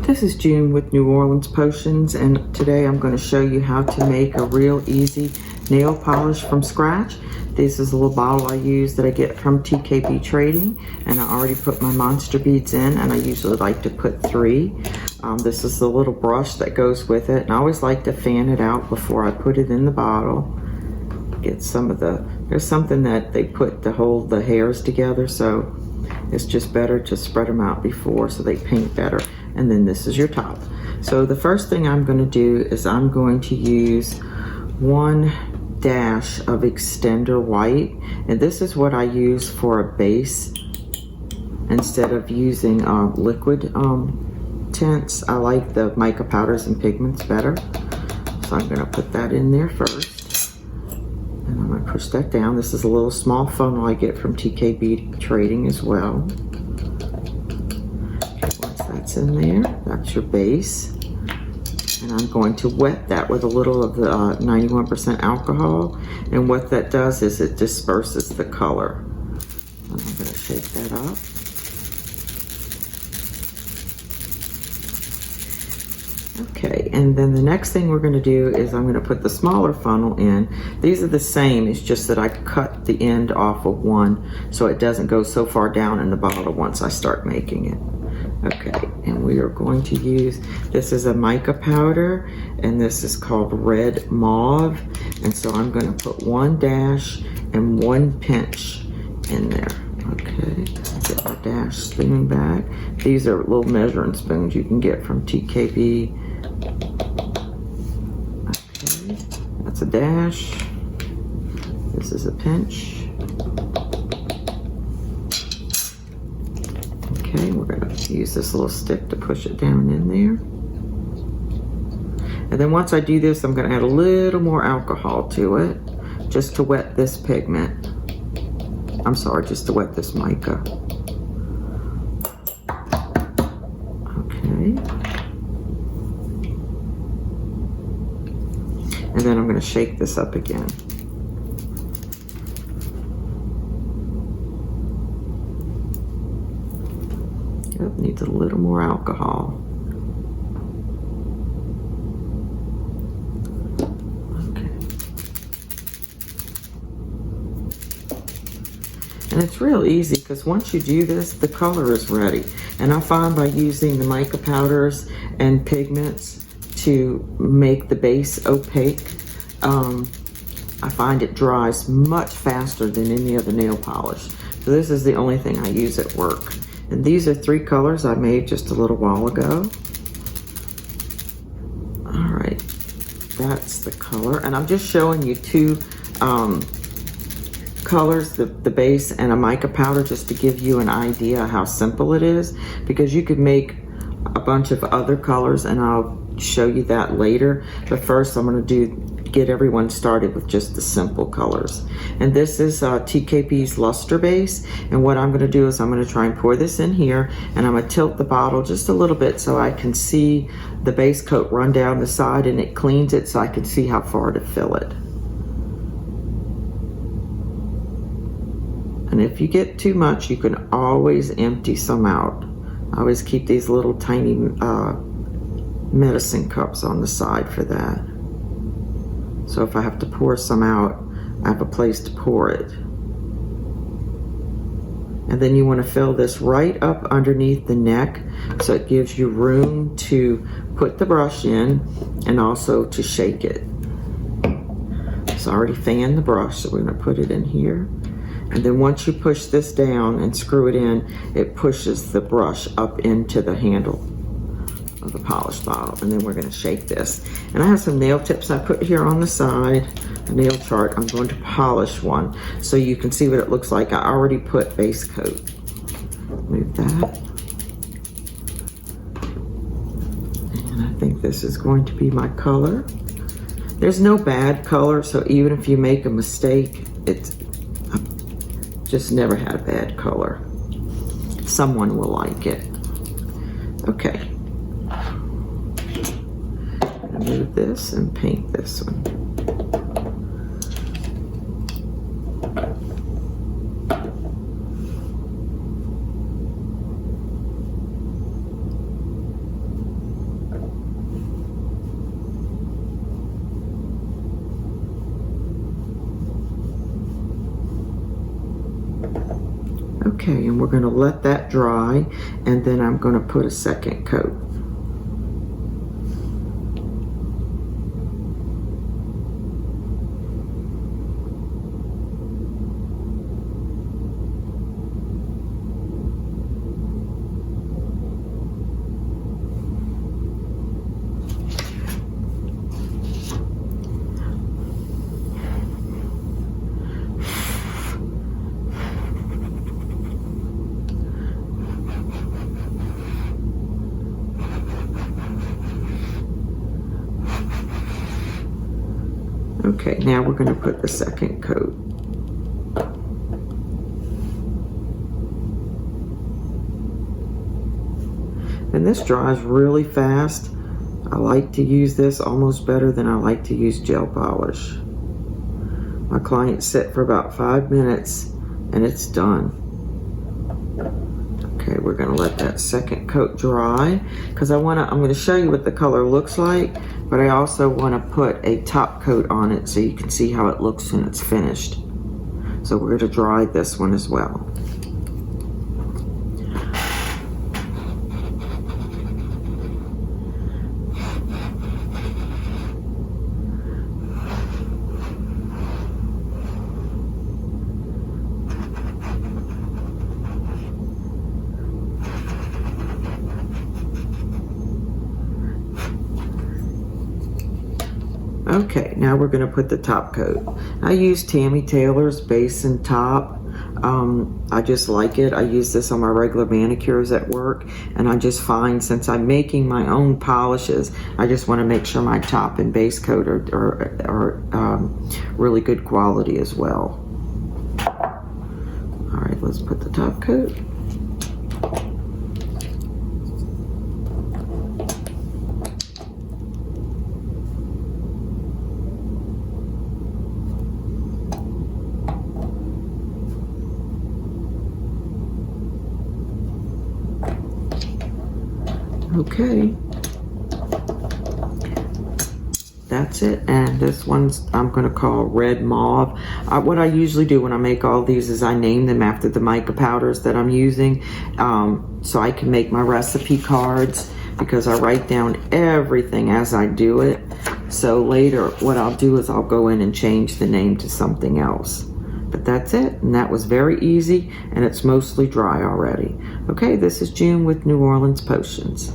This is June with New Orleans Potions, and today I'm going to show you how to make a real easy nail polish from scratch. This is a little bottle I use that I get from TKB Trading, and I already put my monster beads in, and I usually like to put 3. This is the little brush that goes with it, and I always like to fan it out before I put it in the bottle. Get some of the, there's something that they put to hold the hairs together, so it's just better to spread them out before so they paint better. And then this is your top. So the first thing I'm going to do is I'm going to use 1 dash of extender white, and this is what I use for a base instead of using liquid tints. I like the mica powders and pigments better, so I'm going to put that in there first, and I'm going to push that down. This is a little small funnel I get from TKB Trading as well. That's in there. That's your base, and I'm going to wet that with a little of the 91% alcohol, and what that does is it disperses the color. And I'm going to shake that up. Okay, and then the next thing we're going to do is I'm going to put the smaller funnel in. These are the same, it's just that I cut the end off of one so it doesn't go so far down in the bottle once I start making it. Okay, and we are going to use, this is a mica powder, and this is called Red Mauve, and so I'm going to put 1 dash and 1 pinch in there. Okay, get my dash spoon back. These are little measuring spoons you can get from TKB. Okay, that's a dash. This is a pinch. Okay, we're going to use this little stick to push it down in there. And then once I do this, I'm going to add a little more alcohol to it, just to wet this pigment. I'm sorry, just to wet this mica. Okay. And then I'm going to shake this up again. Yep, needs a little more alcohol. Okay. And it's real easy because once you do this, the color is ready. And I find by using the mica powders and pigments to make the base opaque, I find it dries much faster than any other nail polish. So this is the only thing I use at work. And these are 3 colors I made just a little while ago. All right, that's the color. And I'm just showing you 2 colors, the base and a mica powder, just to give you an idea how simple it is, because you could make a bunch of other colors, and I'll show you that later. But first I'm going to get everyone started with just the simple colors. And this is TKB's Luster Base, and what I'm going to do is I'm going to try and pour this in here, and I'm going to tilt the bottle just a little bit so I can see the base coat run down the side, and it cleans it so I can see how far to fill it. And if you get too much, you can always empty some out. I always keep these little tiny medicine cups on the side for that. So if I have to pour some out, I have a place to pour it. And then you want to fill this right up underneath the neck so it gives you room to put the brush in and also to shake it. So I already fanned the brush, so we're going to put it in here. And then once you push this down and screw it in, it pushes the brush up into the handle of the polish bottle. And then we're going to shake this. And I have some nail tips I put here on the side, a nail chart. I'm going to polish one so you can see what it looks like. I already put base coat. Move that. And I think this is going to be my color. There's no bad color, so even if you make a mistake, it's just never had a bad color. Someone will like it. Okay. Move this and paint this one. Okay, and we're going to let that dry, and then I'm going to put a second coat. Okay, now we're going to put the second coat. And this dries really fast. I like to use this almost better than I like to use gel polish. My clients sit for about 5 minutes and it's done. Okay, we're going to let that second coat dry because I'm going to show you what the color looks like, but I also want to put a top coat on it so you can see how it looks when it's finished. So we're going to dry this one as well. Okay, now we're going to put the top coat. I use Tammy Taylor's base and top. I just like it. I use this on my regular manicures at work, and I just find since I'm making my own polishes, I just want to make sure my top and base coat are really good quality as well. All right, let's put the top coat. Okay, that's it. And this one's I'm going to call Red Mauve. What I usually do when I make all these is I name them after the mica powders that I'm using, so I can make my recipe cards, because I write down everything as I do it. So later what I'll do is I'll go in and change the name to something else. But that's it, and that was very easy, and it's mostly dry already. Okay, this is June with New Orleans Potions.